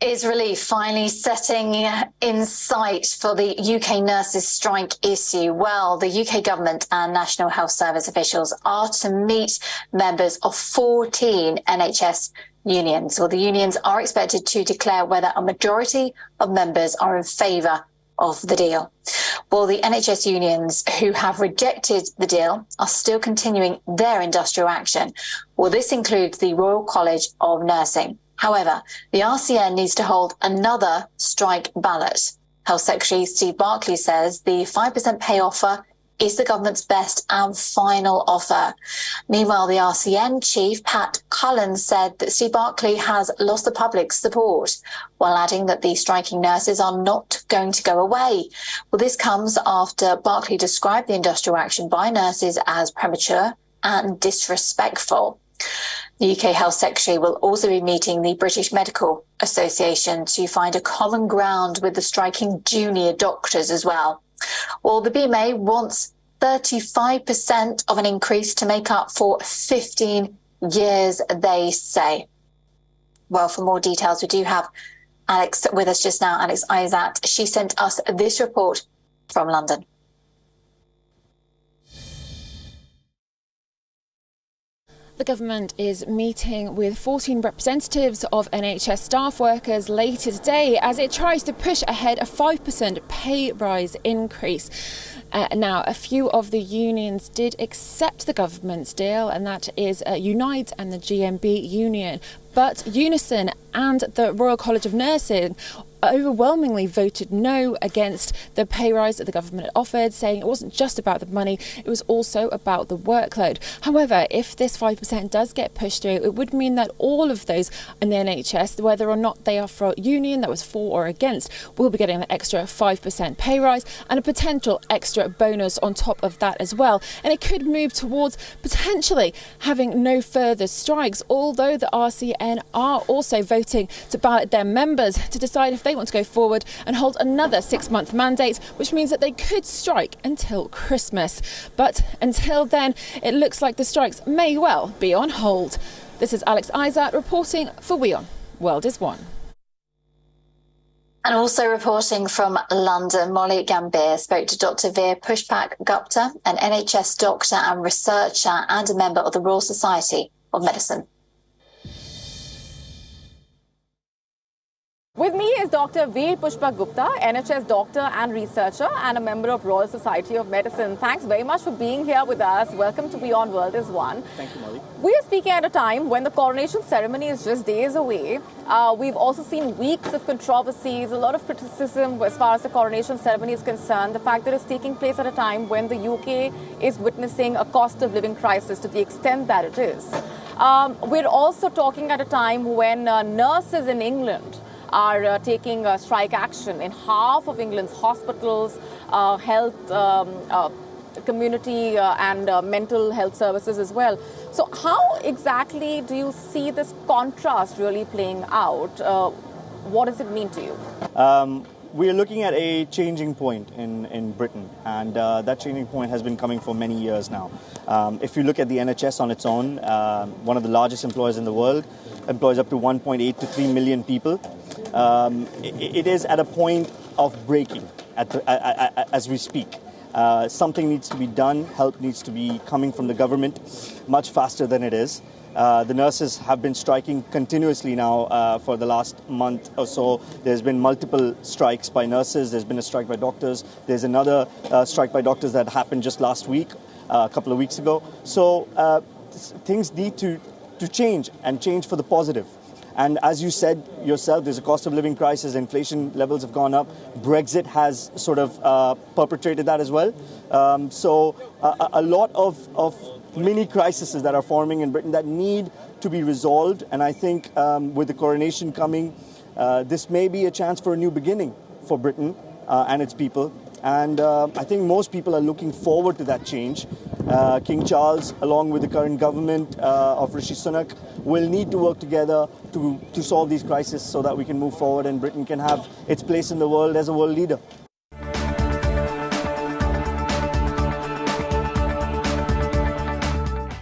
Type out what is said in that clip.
Is relief finally setting in sight for the UK nurses' strike issue? Well, the UK government and National Health Service officials are to meet members of 14 NHS unions. Well, the unions are expected to declare whether a majority of members are in favour of the deal. Well, the NHS unions who have rejected the deal are still continuing their industrial action. Well, this includes the Royal College of Nursing. However, the RCN needs to hold another strike ballot. Health Secretary Steve Barclay says the 5% pay offer is the government's best and final offer. Meanwhile, the RCN chief, Pat Cullen, said that Steve Barclay has lost the public's support, while adding that the striking nurses are not going to go away. Well, this comes after Barclay described the industrial action by nurses as premature and disrespectful. The UK Health Secretary will also be meeting the British Medical Association to find a common ground with the striking junior doctors as well. Well, the BMA wants 35% of an increase to make up for 15 years, they say. Well, for more details, we do have Alex with us just now, Alex Isat. She sent us this report from London. The government is meeting with 14 representatives of NHS staff workers later today as it tries to push ahead a 5% pay rise increase. Now, a few of the unions did accept the government's deal, and that is Unite and the GMB union. But Unison and the Royal College of Nursing overwhelmingly voted no against the pay rise that the government offered, saying it wasn't just about the money, it was also about the workload. However, if this 5% does get pushed through, it would mean that all of those in the NHS, whether or not they are for a union that was for or against, will be getting an extra 5% pay rise and a potential extra bonus on top of that as well. And it could move towards potentially having no further strikes, although the RCN are also voting to ballot their members to decide if they want to go forward and hold another 6-month mandate, which means that they could strike until Christmas. But until then, it looks like the strikes may well be on hold. This is Alex Isat reporting for WION. World is One. And also reporting from London, Molly Gambir spoke to Dr. Veer Pushpak Gupta, an NHS doctor and researcher and a member of the Royal Society of Medicine. With me is Dr. Veer Pushpak Gupta, NHS doctor and researcher and a member of Royal Society of Medicine. Thanks very much for being here with us. Welcome to Beyond World is One. Thank you, Molly. We are speaking at a time when the coronation ceremony is just days away. We've also seen weeks of controversies, a lot of criticism as far as the coronation ceremony is concerned. The fact that it's taking place at a time when the UK is witnessing a cost of living crisis to the extent that it is. We're also talking at a time when nurses in England are taking strike action in half of England's hospitals, health, community and mental health services as well. So how exactly do you see this contrast really playing out? What does it mean to you? We are looking at a changing point in Britain, and that changing point has been coming for many years now. If you look at the NHS on its own, one of the largest employers in the world, employs up to 1.8 to 3 million people. It is at a point of breaking as we speak. Something needs to be done. Help needs to be coming from the government much faster than it is. The nurses have been striking continuously now for the last month or so. There's been multiple strikes by nurses. There's been a strike by doctors. There's another strike by doctors that happened just last week, a couple of weeks ago. So things need to change, and change for the positive. And as you said yourself, there's a cost of living crisis. Inflation levels have gone up. Brexit has sort of perpetrated that as well. So a lot of mini crises that are forming in Britain that need to be resolved. And I think with the coronation coming, this may be a chance for a new beginning for Britain and its people. And I think most people are looking forward to that change. King Charles, along with the current government of Rishi Sunak, will need to work together to solve these crises so that we can move forward and Britain can have its place in the world as a world leader.